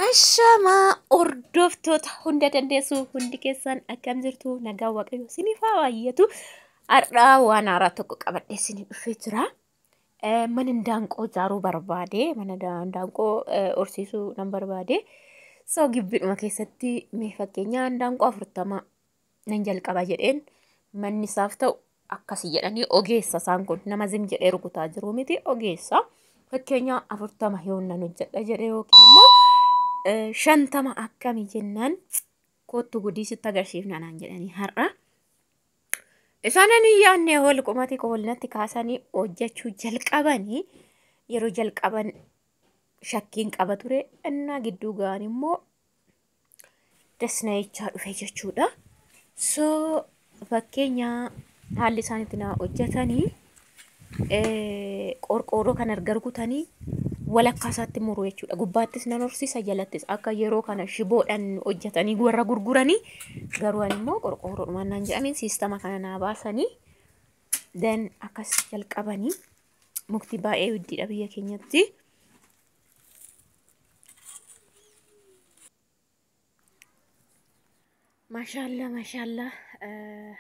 Ashama hordoftoota hunda dandeessu hundi keessan akkam jirtu nagaa waaqayyo isiniif haa baay'atu. Har'aa waan haaraa tokko qabadhee isinii dhufee jira. Mana indaanqoo ijaaruu barbaade, mana indaanqoo horsiisuu nan barbaade. So gibbiidhuma keessatti mee fakkeenyaa indaanqoo 40 nan jalqaba jedheen manni isaaf ta'u akkasii jedhanii ogeessa isaan kun nama zim jedhee rukutaa jiru miti ogeessa. Fakkeenyaa 40 yoo nan hojjedha jedhee yookiin immoo 50 akkami jennaan kootu gudiisitti agarsiifna naan jedhanii har'a. Isaanan yaanne wal qumati qoolnatti kaasanii hojjechuu jalqabanii yeroo jalqaban shakkiin qaba ture innaa gidduu ga'an immoo dasna'ichaa dhufe jechuudha. So fakkeenyaa haalli isaan itti na hojjetanii qorqoorroo kan argargutanii walakkasaatti muruu jechuudha. Gubbaattis nan horsiisa jalattis akka yeroo kana shiboodhaan hojjetanii warra gurguranii garuu ani immoo qorqoorroodhumaan naan jedhaniin siistama kana naa baasanii then akkas jalqabanii mukti baay'ee widdiidha biyya keenyatti. Maashaallah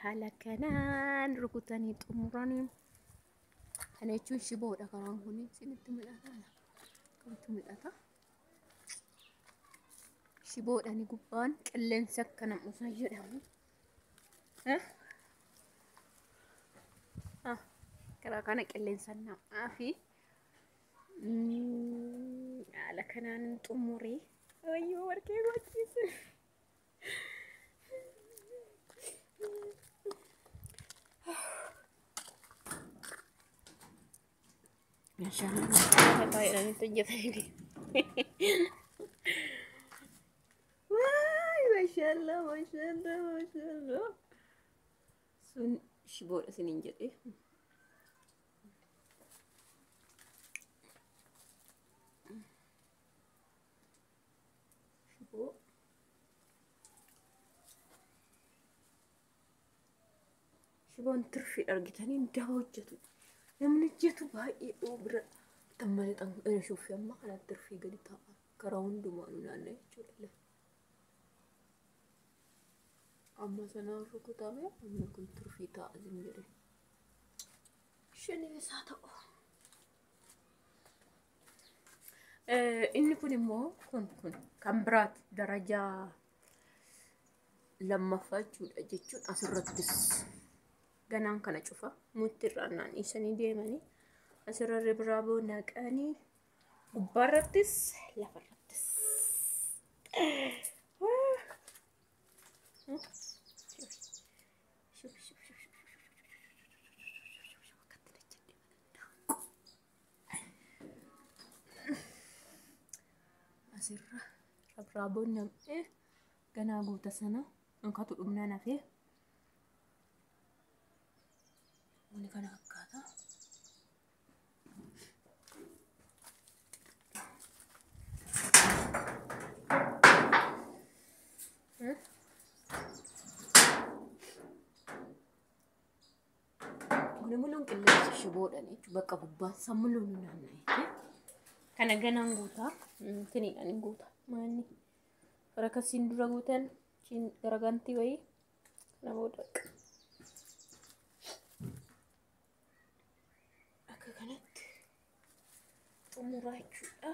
haala kanaan rukutanii xumuranii kana jechuun shiboodha karaan kun isinitti mul'ata. Shiboodhani gubbaan qilleensa akkana musaa jedhamu. Karaa kana qilleensa namaa fi haala kanaan xumurii wayyoo warqee gochiisa. Maashaallah baay'ee natti hojjetanii. Maashaallah. Sun shiboodha isiniin jedhee. Shiboo. Shiboon tirfii argitanii indaa hojjetu. Namni hojjetu baay'ee bira tammalee xamuudhaan shuufi amma kana tirfii gadi ta'a. Karaa hundumaa naanna'ee jechuudha. Amma sanaan rukutame amma kun turfii ta'a zim jedhe. Shanii isaa ta'u. Inni kun immoo kun kan biraati darajaa lammaffaa jechuudha asirrattis ganaan kana cufa mutti irraan naannisanii deemanii asirra biraa boo naqanii gubbaarrattis lafarrattis. Asirra rabraaboon nam'ee ganaa guuta sana ankatu dhumnaa nafee wani kana fakkaata. Kuni mul'uun qilleensa shiboodhaan jechuudha bakka gubbaan sammuluun naanna'ee. Kana ganaan guutaa tiniidhaan guutaa maanni rakasiin dura guutan cin garagantii wayii kana booda akka kanatti xumuraa jechuudha.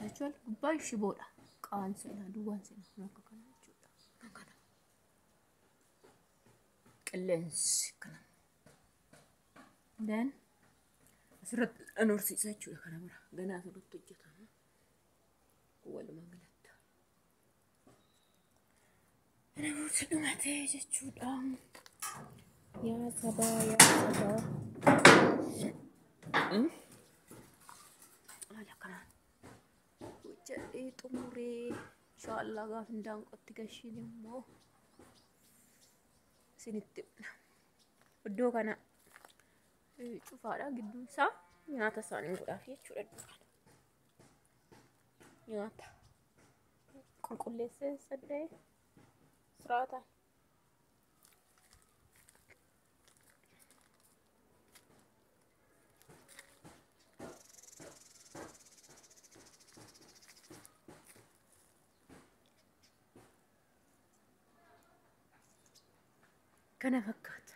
Actual gubbaan shiboodha. Qaan seenaa duwwaan seenaa akka kana jechuudha. Kan kana. Qilleensi kana. Then asirratti an horsiisa jechuudha kana bira. Ganaa asirratti hojjetama. Walumaa galatti. Namoota dhumatee jechuudha. Yaa sabaa. Haala kanaan. Jadi tumuri insyaallah gaafa indaanqootti gashiin immoo isinitti iddoo kana cufaadha gidduu isaa nyaata isaanii godhaaf jechuudha. Nyaata كل لسه صدق صراحة كان فكرت